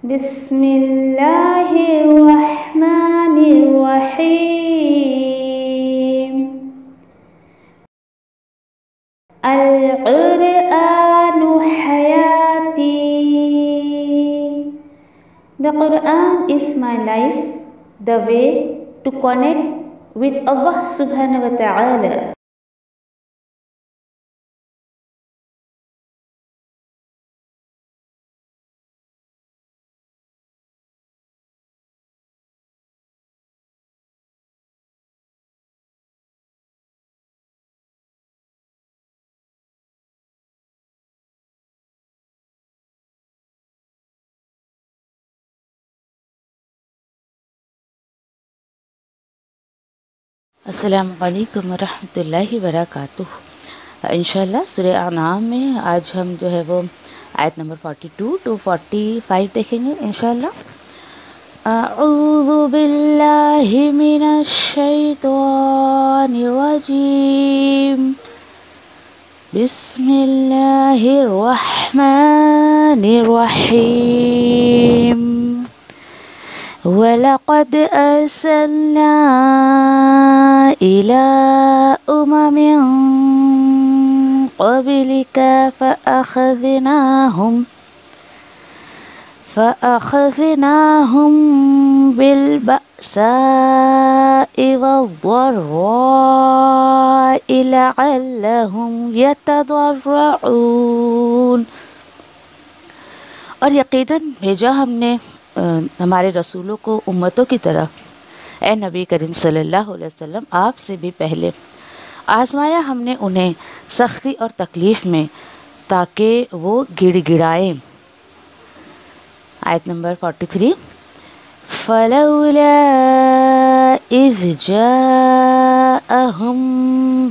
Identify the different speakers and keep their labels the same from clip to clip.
Speaker 1: बिस्मिल्लाहिर्रहमानिर्रहीम। अल-क़ुरआनु हयाती। The Quran is my life, the way to connect with Allah subhanahu wa ta'ala.
Speaker 2: अस्सलामु अलैकुम वरहमतुल्लाहि वबरकातुहू। इंशाअल्लाह सूरह अनाम में आज हम जो है वो आयत नंबर 42 to 45 देखेंगे इंशाअल्लाह। अऊज़ु बिल्लाहि मिनश शैतानिर रजीम। बिस्मिल्लाहिर रहमानिर रहीम। वलक़द अर्सलना इला उममिन क़ब्लिका फ़अख़ज़नाहुम बिलबअसाइ वद्दर्राइ लअल्लहुम यतदर्रऊन। और यकीनन भेजा हमने हमारे रसूलों को उम्मतों की तरफ, ए नबी करीम सल्लल्लाहु अलैहि वसल्लम आपसे भी पहले आज़माया हमने उन्हें सख्ती और तकलीफ़ में ताकि वो गिड़गिड़ाएं। आयत नंबर 43। फ़लौला इज़ जाअहुम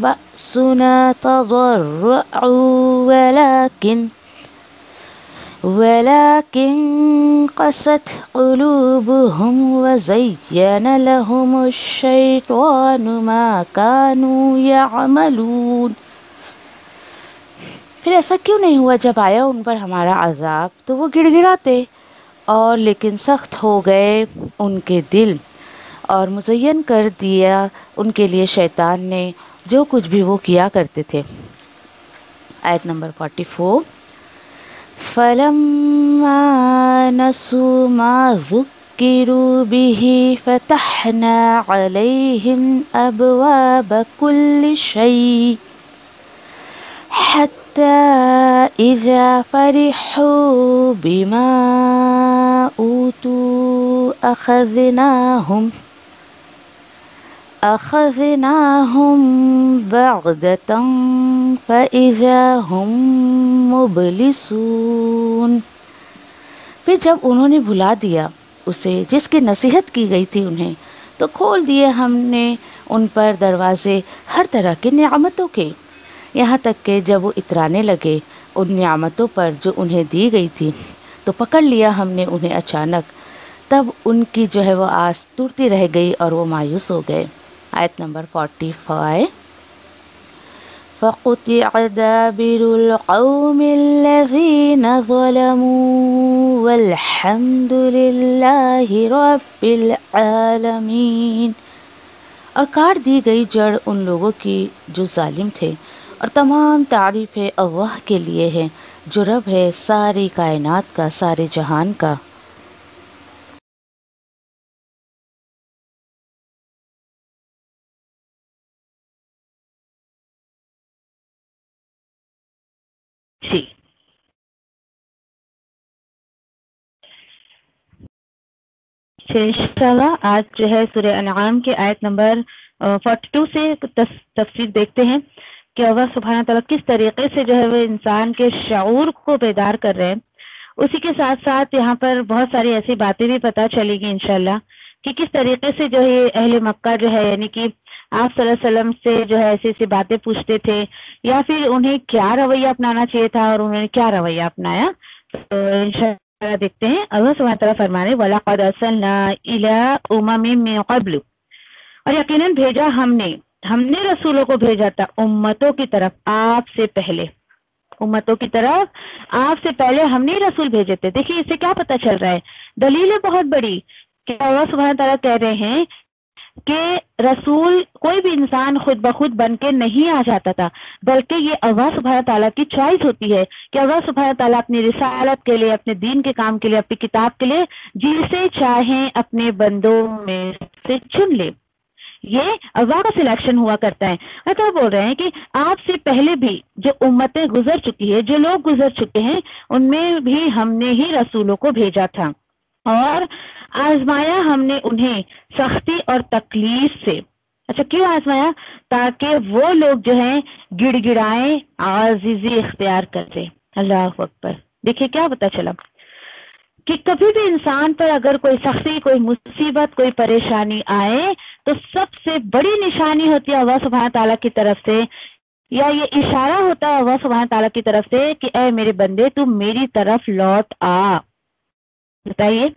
Speaker 2: बअसुना तज़र्रअू वलाकिन क़सत क़ुलूबुहुम वज़य्यन लहुमुश शैतानु मा कानू यअमलून। फिर ऐसा क्यों नहीं हुआ जब आया उन पर हमारा अज़ाब तो वो गिड़गिड़ाते, और लेकिन सख्त हो गए उनके दिल और मुज़य्यन कर दिया उनके लिए शैतान ने जो कुछ भी वो किया करते थे। आयत नंबर 44। फ़लम्मा नसू मा ज़ुक्किरू बिही फ़तहना अलैहिम अबवाब कुल्लि शै हत्ता इज़ा फ़रिहू बिमा ऊतू अख़ज़नाहुम बग़ततन फ़इज़ा हुम मुब्लिसून। फिर जब उन्होंने भुला दिया उसे जिसकी नसीहत की गई थी उन्हें, तो खोल दिए हमने उन पर दरवाज़े हर तरह के नियामतों के, यहाँ तक कि जब वो इतराने लगे उन नियामतों पर जो उन्हें दी गई थी तो पकड़ लिया हमने उन्हें अचानक। तब उनकी जो है वो आस टूटती रह गई और वो मायूस हो गए। आयत नंबर 45। फ़क़ुतिअ दाबिरुल क़ौमिल्लज़ीन ज़लमू वल्हम्दुलिल्लाहि रब्बिल आलमीन। और काट दी गई जड़ उन लोगों की जो जालिम थे, और तमाम तारीफ़ें अल्लाह के लिए है जो रब है सारी कायनात का, सारे जहान का। जी इंशाअल्लाह आज जो है सूरह अनआम के आयत नंबर 42 से तफसीर देखते हैं कि अल्लाह सुब्हानहू तआला किस तरीके से जो है वो इंसान के शऊर को बेदार कर रहे हैं। उसी के साथ साथ यहाँ पर बहुत सारी ऐसी बातें भी पता चलेगी इंशाअल्लाह कि किस तरीके से जो है अहले मक्का जो है यानी कि आप सल्लल्लाहु अलैहि वसल्लम से जो है ऐसी ऐसी बातें पूछते थे, या फिर उन्हें क्या रवैया अपनाना चाहिए था और उन्होंने क्या रवैया अपनाया। तो इंशाअल्लाह देखते हैं। अल्लाह सुब्हानहू तआला फरमाने वलक़द अर्सलना इला उममिन मिन क़ब्ल। और यकीनन भेजा हमने रसूलों को भेजा था उम्मतों की तरफ आपसे पहले। امتوں کی طرف آپ سے پہلے ہم نے رسول بھیجے تھے. دیکھیے اس سے کیا پتہ چل رہا ہے, دلیل ہے بہت بڑی کہ اللہ سبحانہ تعالیٰ کہہ رہے ہیں کہ رسول کوئی بھی انسان خود بخود بن کے نہیں آ جاتا تھا, بلکہ یہ اللہ سبحانہ تعالیٰ کی چوائس ہوتی ہے کہ اللہ سبحانہ تعالیٰ اپنی رسالت کے لیے, اپنے دین کے کام کے لیے, اپنی کتاب کے لیے جسے چاہیں اپنے بندوں میں سے چن لے. یہ اللہ کا سلیکشن ہوا کرتا ہے. تو بول رہے ہیں کہ آپ سے پہلے بھی جو امتیں گزر چکی ہے, جو لوگ گزر چکے ہیں, ان میں بھی ہم نے ہی رسولوں کو بھیجا تھا اور آزمایا ہم نے انہیں سختی اور تکلیف سے. اچھا کیوں آزمایا؟ تاکہ وہ لوگ جو ہیں گڑ گڑائیں, عاجزی اختیار کریں. اللہ اکبر. دیکھیے کیا پتہ چلا کہ کبھی بھی انسان پر اگر کوئی سختی, کوئی مصیبت, کوئی پریشانی آئے تو سب سے بڑی نشانی ہوتی ہے اللہ سبحانہ تعالیٰ کی طرف سے, یا یہ اشارہ ہوتا ہے اللہ سبحانہ تعالیٰ کی طرف سے کہ اے میرے بندے تم میری طرف لوٹ آ. بتائیے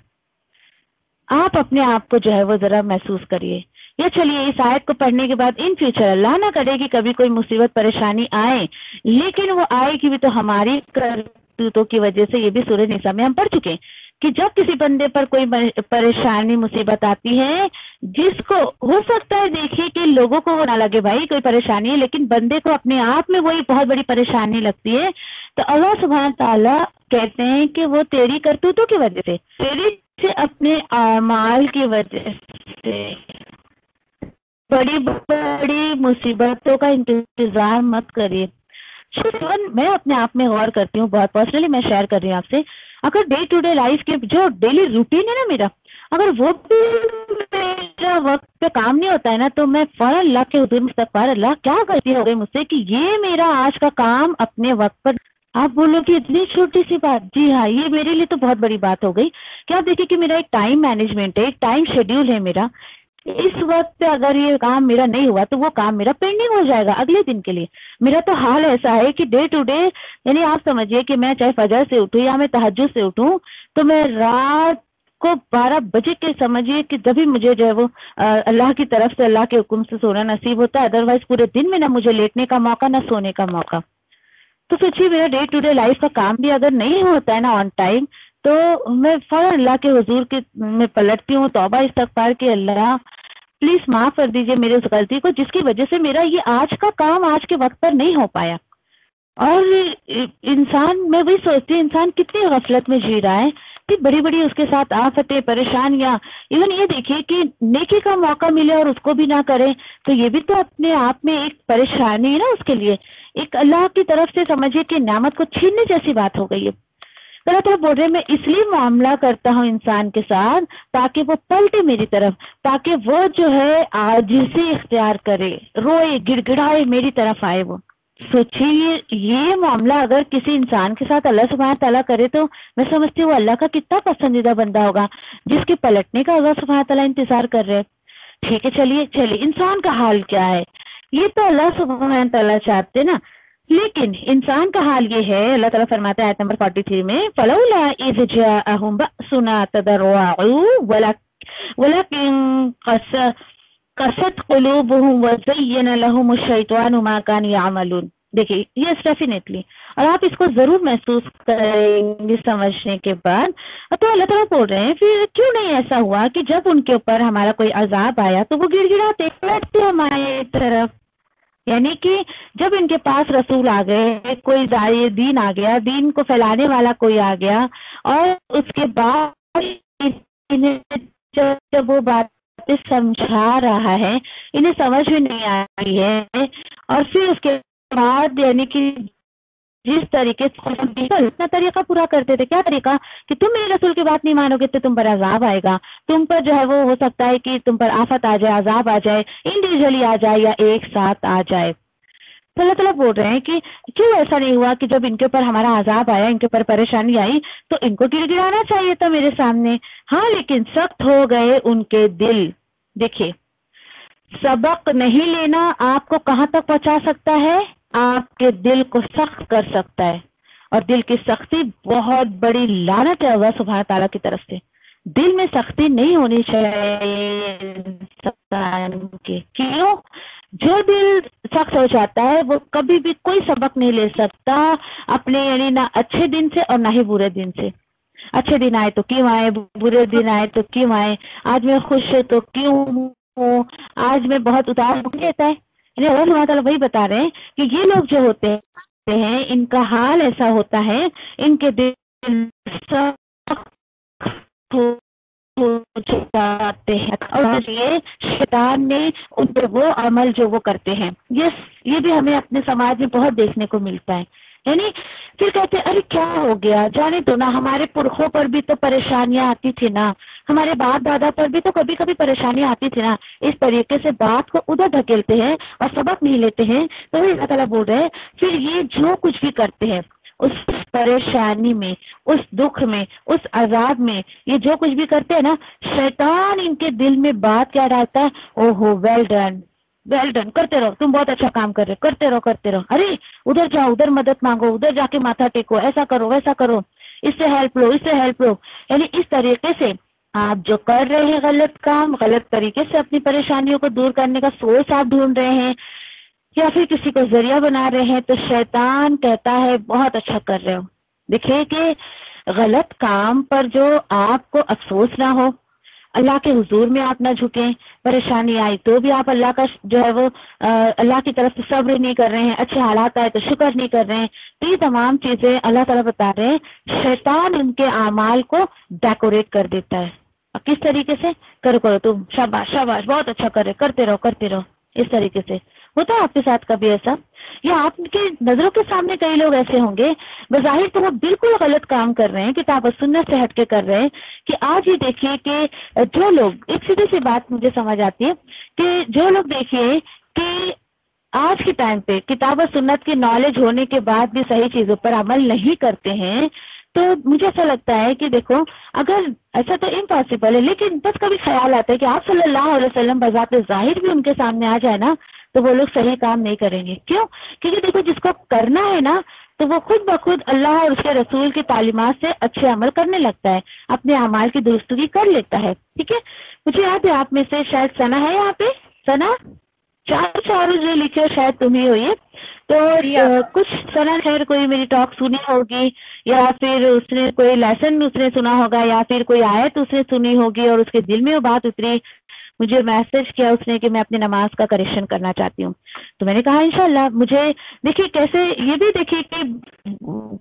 Speaker 2: آپ اپنے آپ کو جو ہے وہ ذرا محسوس کریے. یا چلیے اس آیت کو پڑھنے کے بعد ان فیوچر اللہ نہ کرے کہ کبھی کوئی مصیبت پریشانی آئے, لیکن وہ آئے گی بھی تو ہماری کرتوتوں کی وجہ سے. یہ بھی سورہ نساء میں ہم پڑھ چکے ہیں کہ جب کسی بندے پر کوئی پریشانی مصیبت آتی ہے, جس کو ہو سکتا ہے دیکھیے کہ لوگوں کو وہ نہ لگے بھائی کوئی پریشانی ہے, لیکن بندے کو اپنے آپ میں وہی بہت بڑی پریشانی لگتی ہے, تو اللہ سبحانہ تعالیٰ کہتے ہیں کہ وہ تیری کرتوتوں کی وجہ سے, تیری سے اپنے اعمال کی وجہ سے بڑی بڑی مصیبتوں کا انتظار مت کریے. میں اپنے آپ میں غور کرتی ہوں, بہت پرسنلی میں شیئر کر رہی ہوں آپ سے. اگر ڈے ٹو ڈے لائف کے جو ڈیلی روٹین ہے نا میرا, اگر وہ بھی میرا وقت پہ کام نہیں ہوتا ہے نا, تو میں فوراً اللہ کے حضور میں استغفار, اللہ کیا غلطی ہو گئی مجھ سے کہ یہ میرا آج کا کام اپنے وقت پر. آپ بولو کہ اتنی چھوٹی سی بات, جی ہاں یہ میرے لیے تو بہت بڑی بات ہو گئی. کیا دیکھیں کہ میرا ایک ٹائم مینجمنٹ ہے, ایک ٹائم شیڈیول ہے میرا. اس وقت پہ اگر یہ کام میرا نہیں ہوا تو وہ کام میرا پینڈنگ ہو جائے گا اگلے دن کے لیے. میرا تو حال ایسا ہے کہ ڈے ٹو ڈے, یعنی آپ سمجھیے کہ میں چاہے فجر سے اٹھوں یا میں تہجد سے اٹھوں, تو میں رات کو 12 بجے کے سمجھیے کہ جبھی مجھے جو ہے وہ اللہ کی طرف سے, اللہ کے حکم سے سونا نصیب ہوتا ہے. ادروائز پورے دن میں نہ مجھے لیٹنے کا موقع نہ سونے کا موقع. تو سوچیے میرا ڈے ٹو ڈے لائف کا کام بھی اگر نہیں ہوتا ہے نا آن ٹائم, تو میں فوراً اللہ کے حضور کے میں پلٹتی ہوں, توبہ استغفار کہ اللہ پلیز معاف کر دیجئے میرے اس غلطی کو, جس کی وجہ سے میرا یہ آج کا کام آج کے وقت پر نہیں ہو پایا. اور انسان, میں وہی سوچتی ہوں انسان کتنی غفلت میں جی رہا ہے, کہ بڑی بڑی اس کے ساتھ آفتیں, پریشانیاں. ایون یہ دیکھیے کہ نیکی کا موقع ملے اور اس کو بھی نہ کرے, تو یہ بھی تو اپنے آپ میں ایک پریشانی ہے نا اس کے لیے. ایک اللہ کی طرف سے سمجھیے کہ نعمت کو چھیننے جیسی بات ہو گئی ہے. اللہ تعالیٰ بول رہے میں اس لیے معاملہ کرتا ہوں انسان کے ساتھ تاکہ وہ پلٹے میری طرف, تاکہ وہ جو ہے عاجزی اختیار کرے, روئے گڑ گڑائے, میری طرف آئے. وہ سوچیے یہ معاملہ اگر کسی انسان کے ساتھ اللہ سبحانہ تعالیٰ کرے تو میں سمجھتی ہوں اللہ کا کتنا پسندیدہ بندہ ہوگا, جس کے پلٹنے کا اللہ سبحانہ تعالیٰ انتظار کر رہے. ٹھیک ہے چلیے انسان کا حال کیا ہے یہ تو اللہ سبحانہ تعالیٰ چاہتے نا, لیکن انسان کا حال یہ ہے. اللہ تعالیٰ فرماتے ہیں آیت نمبر 43 میں فَلَوْلَا إِذْ جَاءَهُمْ بَأْسُنَا تَضَرَّعُوا وَلَكِنْ قَسَتْ قُلُوبُهُمْ وَزَيَّنَ لَهُمُ الشَّيْطَانُ مَا كَانُوا يَعْمَلُونَ. دیکھیے یہ ڈیفینیٹلی, اور آپ اس کو ضرور محسوس کریں گے سمجھنے کے بعد. تو اللہ تعالیٰ بول رہے ہیں پھر کیوں نہیں ایسا ہوا کہ جب ان کے اوپر ہمارا کوئی عذاب آیا تو وہ گڑ گڑاتے بیٹھتے ہماری طرف. یعنی کہ جب ان کے پاس رسول آ گئے, کوئی داعی دین آ گیا, دین کو پھیلانے والا کوئی آ گیا, اور اس کے بعد جب وہ بات سمجھا رہا ہے, انہیں سمجھ میں نہیں آئی ہے, اور پھر اس کے بعد یعنی کہ جس طریقے سے اتنا طریقہ پورا کرتے تھے, کیا طریقہ کہ تم میرے رسول کی بات نہیں مانو گے تو تم پر عذاب آئے گا, تم پر جو ہے وہ ہو سکتا ہے کہ تم پر آفت آ جائے, عذاب آ جائے, انڈیویجلی آ جائے یا ایک ساتھ آ جائے. تو اللہ تعالیٰ بول رہے ہیں کہ کیوں ایسا نہیں ہوا کہ جب ان کے اوپر ہمارا عذاب آیا, ان کے اوپر پریشانی آئی, تو ان کو گڑ گڑانا چاہیے تھا میرے سامنے. ہاں لیکن سخت ہو گئے ان کے دل. دیکھیے سبق نہیں لینا آپ کو کہاں تک پہنچا سکتا ہے, آپ کے دل کو سخت کر سکتا ہے, اور دل کی سختی بہت بڑی لعنت ہے اللہ سبحانہ تعالیٰ کی طرف سے. دل میں سختی نہیں ہونی چاہیے انسان کے. کیوں؟ जो दिल सख्त हो जाता है वो कभी भी कोई सबक नहीं ले सकता अपने, यानी ना अच्छे दिन से और ना ही बुरे दिन से। अच्छे दिन आए तो क्यों आए, बुरे दिन आए तो क्यों आए, आज मैं खुश हूँ तो क्यों हूँ, आज मैं बहुत उदास हूँ कहता है। अल्लाह सुब्हानहू तआला वही बता रहे हैं कि ये लोग जो होते हैं इनका हाल ऐसा होता है, इनके दिल जाते हैं और ये शैतान ने उन पे वो अमल जो वो करते हैं, ये भी हमें अपने समाज में बहुत देखने को मिलता है। यानी फिर कहते हैं अरे क्या हो गया, जाने दो ना, हमारे पुरखों पर भी तो परेशानियां आती थी ना, हमारे बाप दादा पर भी तो कभी कभी परेशानियां आती थी ना। इस तरीके से बात को उधर धकेलते हैं और सबक नहीं लेते हैं। तो अल्लाह ताला बोल रहे हैं फिर ये जो कुछ भी करते हैं उस परेशानी में, उस दुख में, उस अजाब में, ये जो कुछ भी करते हैं ना, शैतान इनके दिल में बात क्या डालता है, ओहो वेल डन, वेल डन, करते रहो, तुम बहुत अच्छा काम कर रहे हो, करते रहो करते रहो, अरे उधर जाओ, उधर मदद मांगो, उधर जाके माथा टेको, ऐसा करो वैसा करो, इससे हेल्प लो, इससे हेल्प लो। यानी इस तरीके से आप जो कर रहे हैं गलत काम, गलत तरीके से अपनी परेशानियों को दूर करने का सोर्स आप ढूंढ रहे हैं या फिर किसी को जरिया बना रहे हैं, तो शैतान कहता है बहुत अच्छा कर रहे हो। देखिए कि गलत काम पर जो आपको अफसोस ना हो, अल्लाह के हुजूर में आप ना झुकें, परेशानी आई तो भी आप अल्लाह का जो है वो अल्लाह की तरफ से सब्र नहीं कर रहे हैं, अच्छे हालात आए तो शुक्र नहीं कर रहे हैं, तो ये तमाम चीजें अल्लाह ताला बता रहे हैं शैतान उनके आमाल को डेकोरेट कर देता है। किस तरीके से, करो करो तुम, शाबाश शाबाश, बहुत अच्छा कर रहे, करते रहो, इस तरीके से। होता है आपके साथ कभी ऐसा, या आपके नजरों के सामने कई लोग ऐसे होंगे बज़ाहिर तो वो बिल्कुल गलत काम कर रहे हैं, किताब और सुन्नत से हटके कर रहे हैं, कि आज ही देखिए कि जो लोग, एक सीधी सी बात मुझे समझ आती है कि जो लोग देखिए कि आज के टाइम पे किताब और सुन्नत की नॉलेज होने के बाद भी सही चीजों पर अमल नहीं करते हैं, तो मुझे ऐसा लगता है कि देखो अगर ऐसा तो इम्पॉसिबल है, लेकिन बस कभी ख्याल आता है कि आप सल्लल्लाहु अलैहि वसल्लम बज़ाते ज़ाहिर भी उनके सामने आ जाए ना, तो वो लोग सही काम नहीं करेंगे। क्यों? क्योंकि देखो जिसको करना है ना, तो वो खुद ब खुद अल्लाह और उसके रसूल की तालीमात से अच्छे अमल करने लगता है, अपने अमाल की दुरुस्तगी कर लेता है। ठीक है, मुझे याद है आप में से शायद सना है यहाँ पे, सना चारों जो लिखे हो शायद तुम ही हो ये, तो कुछ सना खैर कोई मेरी टॉक सुनी होगी, या फिर उसने कोई लेसन उसने सुना होगा, या फिर कोई आयत उसने सुनी होगी और उसके दिल में वो बात उतरी, मुझे मैसेज किया उसने कि मैं अपनी नमाज का करेक्शन करना चाहती हूँ। तो मैंने कहा इंशाल्लाह, मुझे देखिए कैसे, ये भी देखिए कि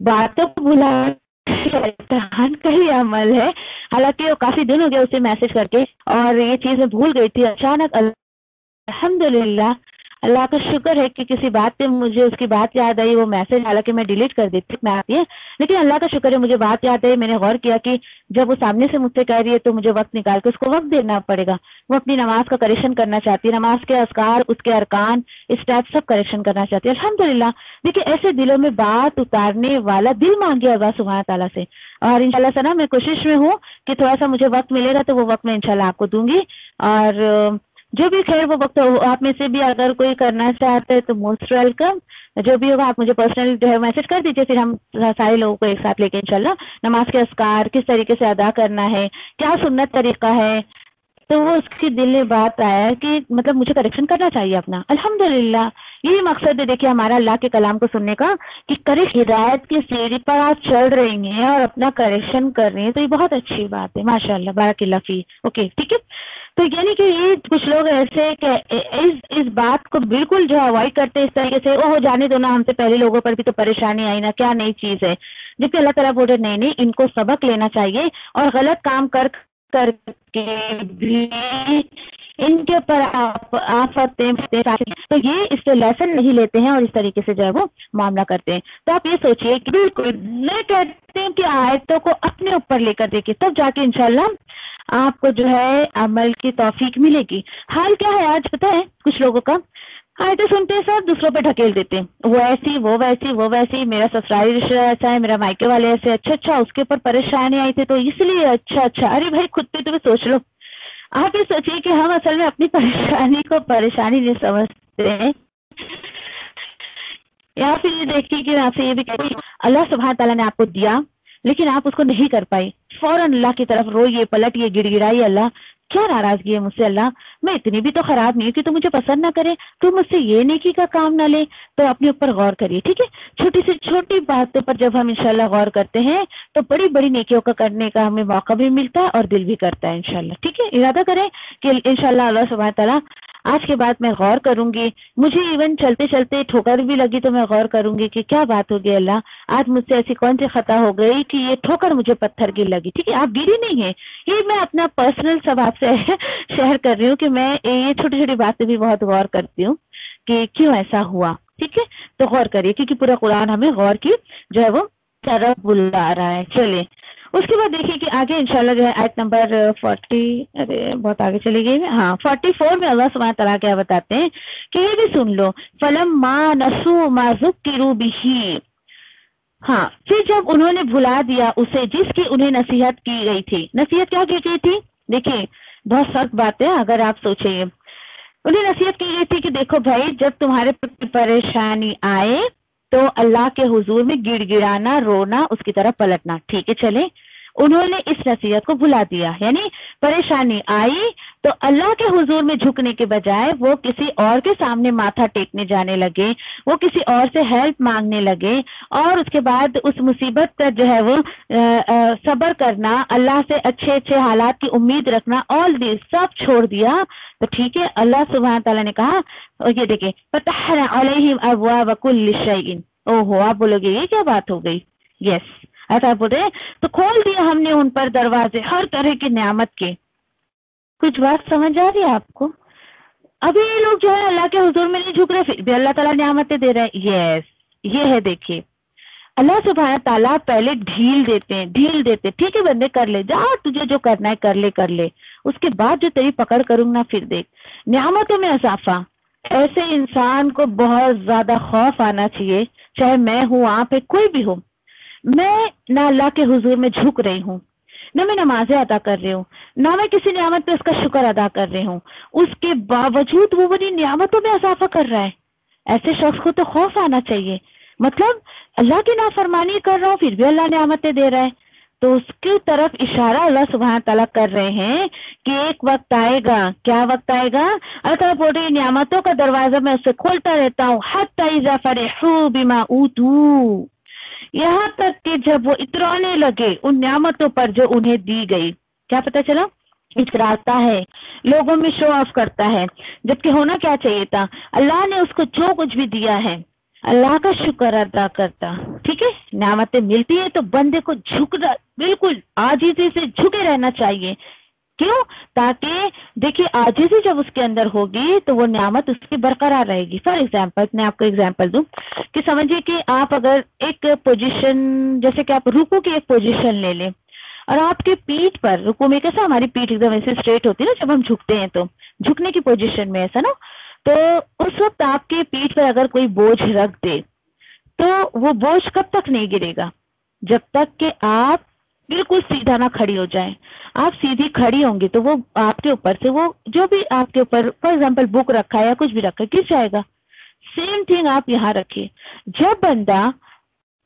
Speaker 2: बातों को भुला शैतान का ही अमल है। हालांकि वो काफी दिन हो गया उसे मैसेज करके और ये चीज मैं भूल गई थी, अचानक अल्हम्दुलिल्लाह अल्लाह का शुक्र है कि किसी बात पे मुझे उसकी बात याद आई, वो मैसेज हालांकि मैं डिलीट कर देती मैं आती है, लेकिन अल्लाह का शुक्र है मुझे बात याद आई। मैंने गौर किया कि जब वो सामने से मुझसे कह रही है तो मुझे वक्त निकाल के उसको वक्त देना पड़ेगा। वो अपनी नमाज का करेक्शन करना चाहती है, नमाज के अस्कार, उसके अरकान, इस टाइप सब करेक्शन करना चाहती है। अल्हम्दुलिल्लाह देखिए ऐसे दिलों में बात उतारने वाला दिल मांगे अल्लाह सुब्हान ताला से, और इंशाल्लाह सना मैं कोशिश में हूँ कि थोड़ा सा मुझे वक्त मिलेगा तो वो वक्त मैं इंशाल्लाह आपको दूंगी। और जो भी खैर वो वक्त आप में से भी अगर कोई करना चाहते हैं तो मोस्ट वेलकम, जो भी होगा आप मुझे पर्सनली जो है मैसेज कर दीजिए, फिर हम सारे लोगों को एक साथ लेके इंशाल्लाह नमाज के अस्कार किस तरीके से अदा करना है, क्या सुन्नत तरीका है। तो वो उसकी दिल में बात आया कि मतलब मुझे करेक्शन करना चाहिए अपना। अल्हम्दुलिल्लाह यही मकसद है देखिए हमारा अल्लाह के कलाम को सुनने का, कि करेक्ट हिदायत की सीढ़ी पर आप चढ़ रही हैं और अपना करेक्शन कर रही हैं, तो ये बहुत अच्छी बात है माशाअल्लाह, बारकिल्लाह फी। ओके ठीक है, तो यानी कि ये कुछ लोग ऐसे कि इस बात को बिल्कुल जो अवॉइड करते हैं इस तरीके से, ओह जाने दो ना, हमसे पहले लोगों पर भी तो परेशानी आई ना, क्या नई चीज है। जबकि अल्लाह ताला बोल रहे नहीं, इनको सबक लेना चाहिए और गलत काम करके भी इनके ऊपर आफतें, तो ये इससे लेसन नहीं लेते हैं और इस तरीके से जो है वो मामला करते हैं। तो आप ये सोचिए कि बिल्कुल मैं कहते हैं कि आयतों को अपने ऊपर लेकर देखिए, तब जाके इंशाल्लाह आपको जो है अमल की तौफीक मिलेगी। हाल क्या है आज पता है कुछ लोगों का, आयतें सुनते हैं सब दूसरों पे ढकेल देते हैं, वो ऐसी वो वैसी वो वैसी, मेरा ससुराली रिश्ता ऐसा है, मेरा मायके वाले ऐसे, अच्छा उसके ऊपर परेशानी आई थी तो इसलिए, अच्छा अरे भाई खुद पे तो सोच लो। आप ये सोचिए कि हम असल में अपनी परेशानी को परेशानी नहीं समझते हैं, या फिर ये देखिए कि आपसे ये भी कहते हैं अल्लाह सुब्हान ताला ने आपको दिया लेकिन आप उसको नहीं कर पाई, फौरन अल्लाह की तरफ रोइए, पलटिए, गिड़गिड़ाइए, अल्लाह क्या नाराजगी है मुझसे अल्लाह, मैं इतनी भी तो खराब नहीं हूँ कि तुम मुझे पसंद ना करे, तुम मुझसे ये नेकी का काम ना ले। तो अपने ऊपर गौर करिए, ठीक है। छोटी से छोटी बातों पर जब हम इंशाल्लाह गौर करते हैं तो बड़ी बड़ी नेकियों का करने का हमें मौका भी मिलता है और दिल भी करता है इंशाल्लाह, ठीक है। इरादा करें कि इंशाल्लाह अल्लाह सुब्हान तआला आज के बाद मैं गौर करूंगी, मुझे इवन चलते चलते ठोकर भी लगी तो मैं गौर करूंगी कि क्या बात हो गई अल्लाह, आज मुझसे ऐसी कौन सी खता हो गई कि ये ठोकर मुझे पत्थर की लगी, ठीक है। आप गिरी नहीं है, ये मैं अपना पर्सनल सब आपसे शेयर कर रही हूँ कि मैं ये छोटी छोटी बातें भी बहुत गौर करती हूँ कि क्यों ऐसा हुआ, ठीक है। तो गौर करिए क्योंकि पूरा कुरान हमें गौर की जो है वो तरफ बुला रहा है। चलिए उसके बाद देखिए कि आगे इंशाल्लाह जो है आयत नंबर 40, अरे बहुत आगे चली गई है, हाँ 44 में अल्लाह सुब्हान तआला क्या बताते हैं कि ये भी सुन लो, फलम मा नसू मा ज़ुक्किरू बिही, हाँ फिर जब उन्होंने भुला दिया उसे जिसकी उन्हें नसीहत की गई थी। नसीहत क्या की गई थी, देखिए बहुत सख्त बात है अगर आप सोचिए। उन्हें नसीहत की गई थी कि देखो भाई, जब तुम्हारे परेशानी आए तो अल्लाह के हुजूर में गिड़गिड़ाना, रोना, उसकी तरफ पलटना, ठीक है। चले उन्होंने इस नसीहत को भुला दिया, यानी परेशानी आई तो अल्लाह के हुजूर में झुकने के बजाय वो किसी और के सामने माथा टेकने जाने लगे, वो किसी और से हेल्प मांगने लगे और उसके बाद उस मुसीबत का जो है वो सब्र करना, अल्लाह से अच्छे अच्छे हालात की उम्मीद रखना, ऑल दिस सब छोड़ दिया। तो ठीक है, अल्लाह सुब्हान तआला ने कहा, और ये देखिए फतहना अलैहिम अबवाब कुल्लि शैइन, ओहो आप बोलोगे ये क्या बात हो गई, यस ऐसा बोले तो खोल दिया हमने उन पर दरवाजे हर तरह की नियामत के। कुछ बात समझ आ रही है आपको? अभी ये लोग जो है अल्लाह के हुजूर में नहीं झुक रहे, फिर भी अल्लाह ताला नियामतें दे रहा है। यस ये है, देखिए अल्लाह सुब्हान ताला पहले ढील देते, ठीक है बंदे कर ले, जा तुझे जो करना है कर ले, उसके बाद जो तेरी पकड़ करूंगा फिर देख नियामतों में इजाफा। ऐसे इंसान को बहुत ज्यादा खौफ आना चाहिए, चाहे मैं हूँ, आप है, कोई भी हो। मैं ना अल्लाह के हुजूर में झुक रही हूँ, ना मैं नमाजें अदा कर रही हूँ, ना मैं किसी नियामत पे उसका शुक्र अदा कर रही हूँ, उसके बावजूद वो बड़ी नियामतों में इजाफा कर रहा है। ऐसे शख्स को तो खौफ आना चाहिए, मतलब अल्लाह की नाफरमानी कर रहा हूँ फिर भी अल्लाह नियामतें दे रहा है। तो उसकी तरफ इशारा अल्लाह सुब्हान तआला कर रहे हैं कि एक वक्त आएगा, क्या वक्त आएगा, अल्लाह ताला बोल रही नियामतों का दरवाजा मैं उससे खोलता रहता हूँ, हत्ता इज़ा फरिहू बिमा ऊतू, यहाँ तक कि जब वो इतराने लगे उन नियामतों पर जो उन्हें दी गई। क्या पता चला, इतराता है, लोगों में शो ऑफ करता है, जबकि होना क्या चाहिए था, अल्लाह ने उसको जो कुछ भी दिया है अल्लाह का शुक्र अदा करता, ठीक है। नियामतें मिलती है तो बंदे को झुकना, बिल्कुल आजीज़ी से झुके रहना चाहिए। क्यों, ताकि देखिए आजीज़ी जब उसके अंदर होगी तो वो नियामत उसकी बरकरार रहेगी। फॉर एग्जाम्पल मैं आपको एग्जाम्पल दूं कि समझिए कि आप अगर एक पोजीशन, जैसे कि आप रुकू की एक पोजीशन ले लें और आपके पीठ पर, रुकू में कैसा हमारी पीठ एकदम ऐसे स्ट्रेट होती है ना जब हम झुकते हैं, तो झुकने की पोजीशन में ऐसा ना, तो उस वक्त आपके पीठ पर अगर कोई बोझ रख दे तो वो बोझ कब तक नहीं गिरेगा, जब तक कि आप बिल्कुल सीधा ना खड़ी हो जाए। आप सीधी खड़ी होंगी तो वो आपके ऊपर से, वो जो भी आपके ऊपर फॉर एग्जाम्पल बुक रखा है या कुछ भी रखा है, गिर जाएगा। सेम थिंग आप यहाँ रखिए, जब बंदा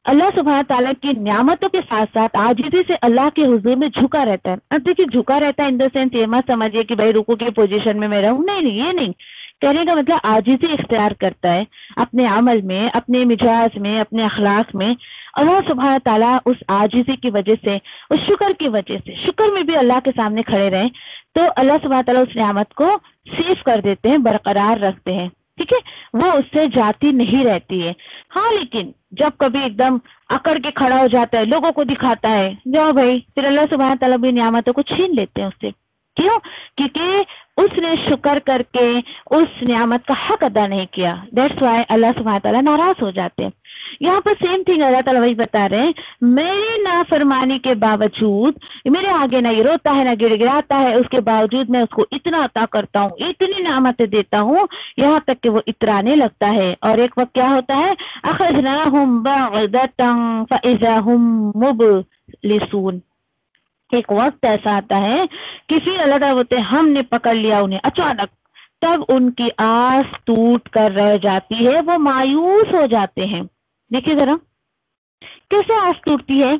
Speaker 2: अल्लाह सुब्हान ताला की नियामतों के साथ साथ आजीज़ी से अल्लाह के हुजूर में झुका रहता है। अब देखिए झुका रहता है इन द सेंस ये मत समझिए कि भाई रुकू के पोजीशन में मैं रहूं, नहीं, ये नहीं कहने का मतलब, आजीज़ी इख्तियार करता है अपने अमल में, अपने मिजाज में, अपने अखलाक में। अल्लाह सुब्हान ताला उस आजीज़ी की वजह से, उस शुक्र की वजह से, शुक्र में भी अल्लाह के सामने खड़े रहें तो अल्लाह सुब्हान ताला उस नियामत को सेव कर देते हैं, बरकरार रखते हैं, ठीक है, वो उससे जाती नहीं रहती है। हाँ लेकिन जब कभी एकदम अकड़ के खड़ा हो जाता है, लोगों को दिखाता है, जाओ भाई, फिर अल्लाह सुब्हान ताला भी नियामतों को छीन लेते हैं उससे। क्यों, क्योंकि उसने शुक्र करके उस नियामत का हक अदा नहीं किया, दैट्स वाई अल्लाह सुब्हान ताला नाराज हो जाते हैं। यहाँ पर सेम थिंग अल्लाह ताला वही बता रहे हैं, मेरी नाफरमानी के बावजूद मेरे आगे ना ये रोता है ना गिड़गिड़ाता है, उसके बावजूद मैं उसको इतना अता करता हूँ, इतनी नियामतें देता हूँ, यहाँ तक कि वो इतराने लगता है। और एक वक्त क्या होता है, अखरजनाहुम बअदतन फइज़ा हुम मुबलिसून, एक वक्त ऐसा आता है कि फिर अल्लाह ताला बोलते हैं हमने पकड़ लिया उन्हें अचानक, तब उनकी आस टूट कर रह जाती है, वो मायूस हो जाते हैं। देखिए जरा कैसे आस टूटती है।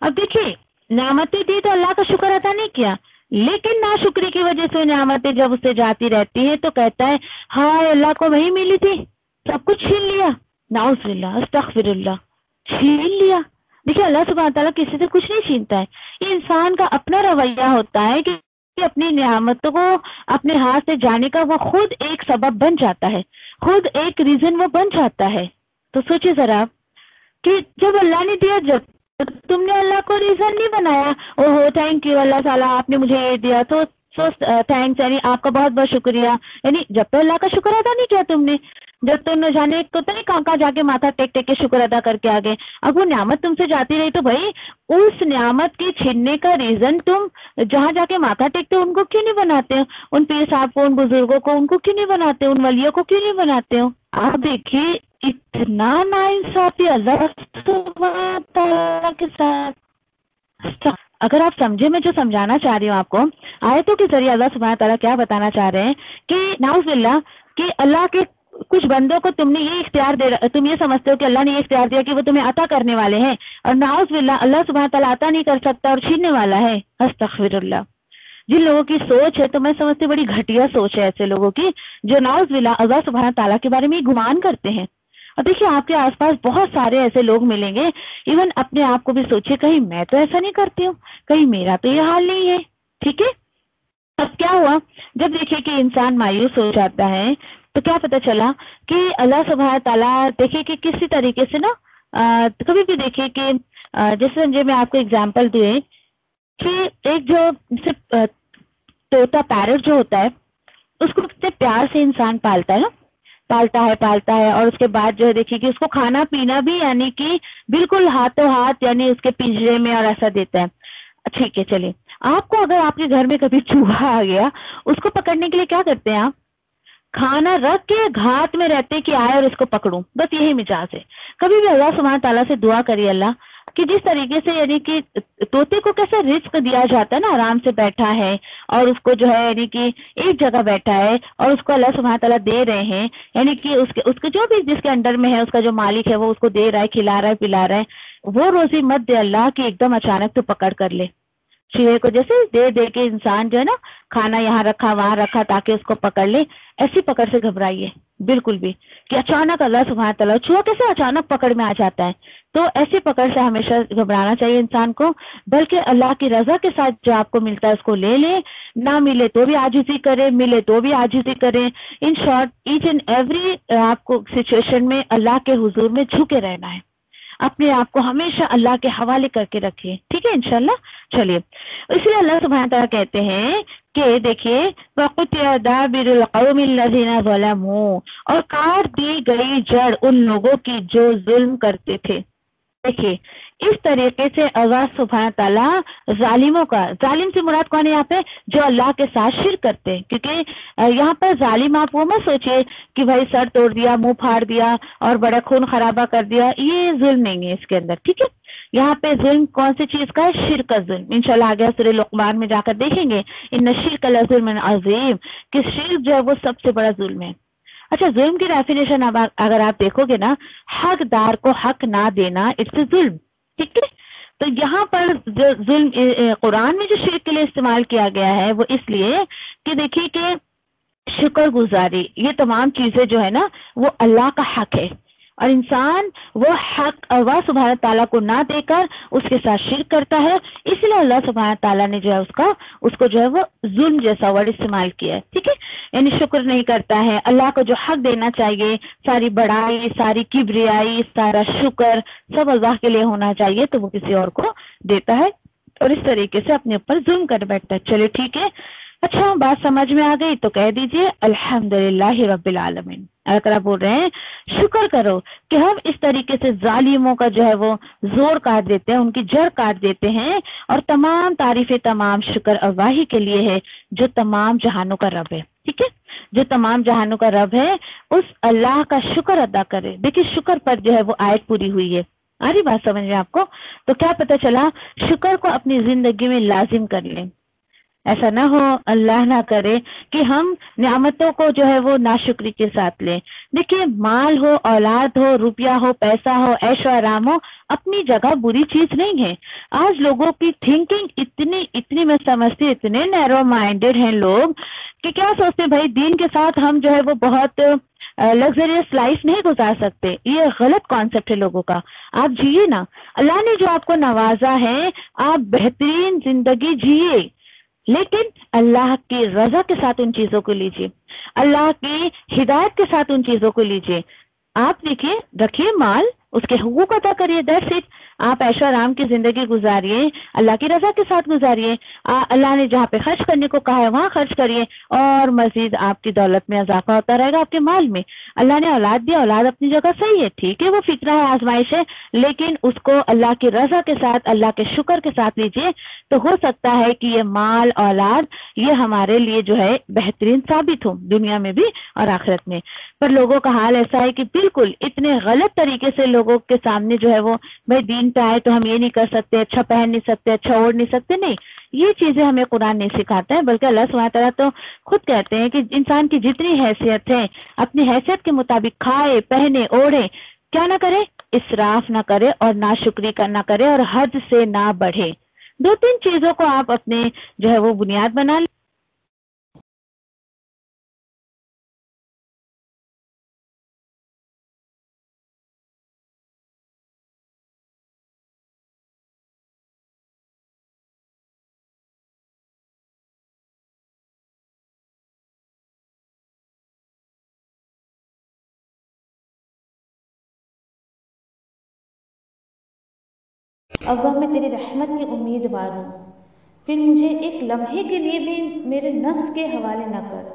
Speaker 2: अब देखिए नियामतें दी तो अल्लाह का शुक्र अदा नहीं किया, लेकिन नाशुक्री की वजह से नियामतें जब उससे जाती रहती है तो कहता है हाय अल्लाह को वही मिली थी, सब कुछ छीन लिया, नाउज़ुबिल्लाह अस्तगफिरुल्लाह, छीन लिया। देखिए अल्लाह सुब्हानहू तआला किसी से कुछ नहीं छीनता है, ये इंसान का अपना रवैया होता है कि अपनी नियामतों को अपने हाथ से जाने का वो खुद एक सबब बन जाता है, खुद एक रीजन वो बन जाता है। तो सोचिए जरा कि जब अल्लाह ने दिया, जब तुमने अल्लाह को रीजन नहीं बनाया, ओहो थैंक यू अल्लाह ताला आपने मुझे ये दिया तो थैंक्स, यानी आपका बहुत बहुत शुक्रिया, यानी जब तो अल्लाह का शुक्र अदा नहीं किया तुमने, जब तुम न जाने तो नहीं कहाँ जाके माथा टेक टेक के शुक्र अदा करके आ गए, अब वो नियामत तुमसे जाती रही तो भाई उस नियामत की छीनने का रीजन तुम जहाँ जाके माथा टेकते हो उनको क्यों नहीं बनाते हो, उन पीर साहब को, उन बुजुर्गों को, उनको क्यों नहीं बनाते हो, उन वलियों को क्यों नहीं बनाते हो। आप देखिए इतना नाइंसाफी अल्लाह सुब्हानहू तआला के साथ। अगर आप समझे मैं जो समझाना चाह रही हूँ आपको, आयतों के जरिए अल्लाह सुब्हानहू तआला क्या बताना चाह रहे हैं कि नाउज़ुबिल्लाह कि अल्लाह के कुछ बंदों को तुमने ये इख्तियार तुम ये समझते हो कि अल्लाह ने ये इख्तियार दिया कि वो तुम्हें अता करने वाले हैं, और नाउज़ुबिल्लाह अल्लाह सुब्हानहू तआला अता नहीं कर सकता और छीनने वाला है। अस्तगफिरुल्लाह। जिन लोगों की सोच है तो मैं समझती बड़ी घटिया सोच है ऐसे लोगों की जो नाउज़ुबिल्लाह अल्लाह सुब्हानहू तआला के बारे में गुमान करते हैं। और देखिए आपके आसपास बहुत सारे ऐसे लोग मिलेंगे, इवन अपने आप को भी सोचिए कहीं मैं तो ऐसा नहीं करती हूँ, कहीं मेरा तो ये हाल नहीं है। ठीक है, अब क्या हुआ जब देखिए कि इंसान मायूस हो जाता है तो क्या पता चला कि अल्लाह सुब्हानहू तआला देखिए कि किसी तरीके से ना कभी भी देखिए कि जैसे मैं आपको एग्जांपल दूं कि एक जो तोता पैरट जो होता है उसको कितने प्यार से इंसान पालता है ना, पालता है और उसके बाद जो है देखिए कि उसको खाना पीना भी यानी कि बिल्कुल हाथों हाथ यानी उसके पिंजरे में और ऐसा देता है। ठीक है, चलिए आपको अगर आपके घर में कभी चूहा आ गया, उसको पकड़ने के लिए क्या करते हैं आप? खाना रख के घाट में रहते कि आए और इसको पकड़ूं, बस यही मिजाज है। कभी भी अल्लाह सुब्हानहू तआला से दुआ करिए अल्लाह कि जिस तरीके से यानी कि तोते को कैसे रिस्क दिया जाता है ना, आराम से बैठा है और उसको जो है यानी कि एक जगह बैठा है और उसको अल्लाह सुब्हानहू तआला दे रहे हैं, यानी कि उसके जो भी जिसके अंडर में है उसका जो मालिक है वो उसको दे रहा है, खिला रहा है, पिला रहा है। वो रोजी मत दे अल्लाह की एकदम अचानक तो पकड़ कर ले। चूहे को जैसे दे दे के इंसान जो है ना खाना यहाँ रखा वहां रखा ताकि उसको पकड़ ले, ऐसी पकड़ से घबराइए बिल्कुल भी कि अचानक अल्लाह सुब्हानहू तआला, चूहा कैसे अचानक पकड़ में आ जाता है, तो ऐसी पकड़ से हमेशा घबराना चाहिए इंसान को, बल्कि अल्लाह की रजा के साथ जो आपको मिलता है उसको ले ले, ना मिले तो भी आजिज़ी करे, मिले तो भी आजिज़ी करे। In short each and every आपको सिचुएशन में अल्लाह के हुजूर में झुके रहना है, अपने आप को हमेशा अल्लाह के हवाले करके रखिए। ठीक है इंशाल्लाह। चलिए इसलिए अल्लाह सुब्हानहू तआला कहते हैं कि देखिए वक़ुतिया दाबिरुल क़ौमिल लज़ीना ज़लमू, और काट दी गई जड़ उन लोगों की जो जुल्म करते थे। देखिए इस तरीके से अल्लाह सुब्हानहू तआला जालिमों का, जालिम से मुराद कौन है यहाँ पे? जो अल्लाह के साथ शिर्क करते हैं, क्योंकि यहाँ पर जालिम आप वो मत सोचिए कि भाई सर तोड़ दिया, मुंह फाड़ दिया और बड़ा खून खराबा कर दिया, ये जुल्म नहीं है इसके अंदर। ठीक है, यहाँ पे जुल्म कौन सी चीज का है? शिर्क का जुल्म। इंशाल्लाह आगे सूरह लुक़मान में जाकर देखेंगे इन्न शिर्क लज़ुल्मुन अज़ीम, कि शिर्क जो है वो सबसे बड़ा जुल्म है। अच्छा, जुल्म की डेफिनेशन अगर आप देखोगे ना, हकदार को हक ना देना इट्स ए जुल्म। ठीक है, तो यहाँ पर जो जुल्म कुरान में जो शिर्क के लिए इस्तेमाल किया गया है वो इसलिए कि देखिए कि शुक्रगुजारी, ये तमाम चीजें जो है ना वो अल्लाह का हक है, और इंसान वो हक अल्लाह सुब्हानहू तआला को ना देकर उसके साथ शिर्क करता है, इसलिए अल्लाह सुब्हानहू तआला ने जो है उसको जो है वो जुल्म जैसा वर्ड इस्तेमाल किया है। ठीक है, यानी शुक्र नहीं करता है, अल्लाह को जो हक देना चाहिए, सारी बड़ाई, सारी किब्रियाई, सारा शुक्र सब अल्लाह के लिए होना चाहिए, तो वो किसी और को देता है और इस तरीके से अपने ऊपर जुल्म कर बैठता है। चलिए ठीक है, अच्छा बात समझ में आ गई तो कह दीजिए अल्हम्दुलिल्लाहि रब्बिल आलमीन। अगर आप बोल रहे हैं शुक्र करो कि हम इस तरीके से जालिमों का जो है वो जोर काट देते हैं, उनकी जड़ काट देते हैं, और तमाम तारीफें, तमाम शुक्र अल्लाह ही के लिए है जो तमाम जहानों का रब है। ठीक है, जो तमाम जहानों का रब है उस अल्लाह का शुक्र अदा करे। देखिए शुक्र पर जो है वो आयत पूरी हुई है। आ रही बात समझ में आपको? तो क्या पता चला, शुक्र को अपनी जिंदगी में लाजिम कर लें। ऐसा ना हो, अल्लाह ना करे कि हम नियामतों को जो है वो नाशुक्री के साथ लें। देखिए माल हो, औलाद हो, रुपया हो, पैसा हो, ऐशो आराम हो, अपनी जगह बुरी चीज नहीं है। आज लोगों की थिंकिंग इतनी میں سمجھتی ہوں اتنے نیرو مائنڈیڈ ہیں لوگ کہ کیا سوچتے ہیں بھائی دین کے ساتھ ہم جو ہے وہ بہت لگژریس لائف نہیں گزار سکتے. یہ غلط کانسیپٹ ہے لوگوں کا. آپ جیے نا, اللہ نے جو آپ کو نوازا ہے آپ بہترین زندگی جیے, لیکن اللہ کی رضا کے ساتھ ان چیزوں کو لیجیے, اللہ کی ہدایت کے ساتھ ان چیزوں کو لیجیے. آپ دیکھیے رکھیے مال, اس کے حقوق ادا کریے, دیٹس اٹ. آپ عیش و آرام کی زندگی گزاریے, اللہ کی رضا کے ساتھ گزاریے. اللہ نے جہاں پہ خرچ کرنے کو کہا ہے وہاں خرچ کریے, اور مزید آپ کی دولت میں اضافہ ہوتا رہے گا, آپ کے مال میں. اللہ نے اولاد دیا, اولاد اپنی جگہ صحیح ہے, ٹھیک ہے, وہ فطرہ ہے, آزمائش ہے, لیکن اس کو اللہ کی رضا کے ساتھ, اللہ کے شکر کے ساتھ لیجیے. تو ہو سکتا ہے کہ یہ مال اولاد یہ ہمارے لیے جو ہے بہترین ثابت ہو, دنیا میں بھی اور آخرت میں. پر لوگوں کا حال ایسا ہے کہ بالکل اتنے غلط طریقے سے لوگوں کے سامنے جو ہے وہ بھائی دین پہ آئے تو ہم یہ نہیں کر سکتے, اچھا پہن نہیں سکتے, اچھا اوڑھ نہیں سکتے. نہیں, یہ چیزیں ہمیں قرآن نہیں سکھاتا ہے, بلکہ اللہ سبحانہ تعالیٰ تو خود کہتے ہیں کہ انسان کی جتنی حیثیت ہے اپنی حیثیت کے مطابق کھائے, پہنے, اوڑھے, کیا نہ کرے, اسراف نہ کرے اور ناشکری نہ کرے اور حد سے نہ بڑھے. 2-3 چیزوں کو آپ اپنے جو ہے وہ بنیاد بنا لیں.
Speaker 1: ابا میں تیری رحمت کی امیدوار ہوں, پھر مجھے ایک لمحے کے لیے بھی میرے نفس کے حوالے نہ کر,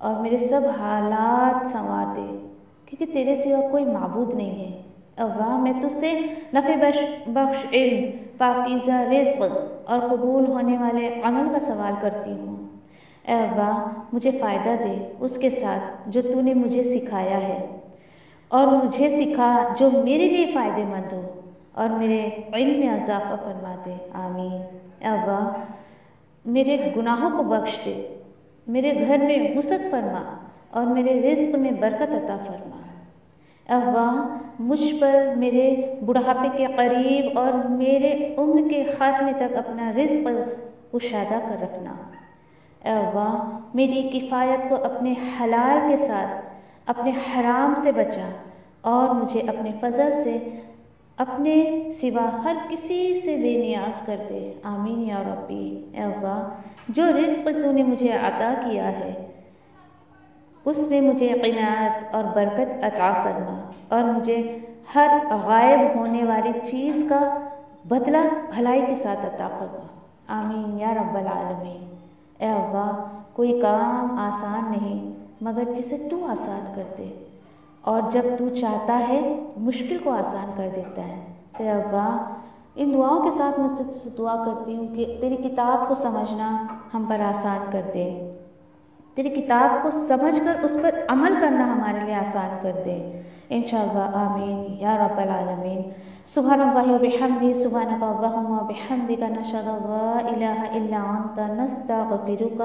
Speaker 1: اور میرے سب حالات سنوار دے, کیونکہ تیرے سوا کوئی معبود نہیں ہے. ابا میں تجھ سے نفع بخش علم, پاکیزہ رزق اور قبول ہونے والے عمل کا سوال کرتی ہوں. اے ابا مجھے فائدہ دے اس کے ساتھ جو تو نے مجھے سکھایا ہے, اور مجھے سکھا جو میرے لیے فائدہ مند ہو, اور میرے علم میں اضافہ فرما دے. آمین. اے ابا میرے گناہوں کو بخش دے, میرے گھر میں وسعت فرما, اور میرے رزق میں برکت عطا فرما. اے ابا مجھ پر میرے بڑھاپے کے قریب اور میرے عمر کے خاتمے تک اپنا رزق کشادہ کر رکھنا. اے ابا میری کفایت کو اپنے حلال کے ساتھ اپنے حرام سے بچا, اور مجھے اپنے فضل سے اپنے سوا ہر کسی سے بے نیاز کر دے. آمین یا ربی. اے ابا جو رزق تو نے مجھے عطا کیا ہے اس میں مجھے قناعت اور برکت عطا فرما, اور مجھے ہر غائب ہونے والی چیز کا بدلہ بھلائی کے ساتھ عطا فرما. آمین یا رب العالمین. اے ابا کوئی کام آسان نہیں مگر جسے تو آسان کر دے, اور جب تو چاہتا ہے مشکل کو آسان کر دیتا ہے. اے ابا ان دعاؤں کے ساتھ میں تجھ سے دعا کرتی ہوں کہ تیری کتاب کو سمجھنا ہم پر آسان کر دے, تیری کتاب کو سمجھ کر اس پر عمل کرنا ہمارے لیے آسان کر دے انشاءاللہ. آمین یا رب العالمین. سبحان اللہ و بحمدہ, سبحانک اللہم و بحمدک, نشہد ان لا الہ الا انت, نستغفرک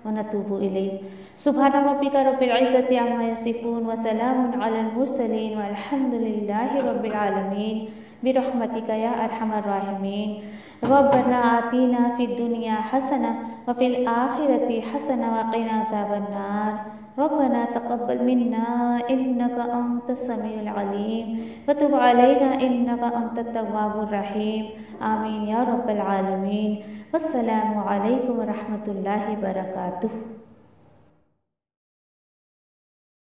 Speaker 1: و نتوب الیک. سبحان ربک رب العزت عما یصفون, وسلام علی المرسلین, والحمد للہ رب العالمین, برحمتک یا ارحم الراحمین. ربنا آتینا فی الدنیا حسنہ وفی الآخرۃ حسنہ وقنا عذاب النار. ربنا تقبل منا انک انت السمیع العلیم وتب علینا انک انت التواب الرحیم. آمین یا رب العالمین. والسلام علیکم ورحمۃ اللہ وبرکاتہ.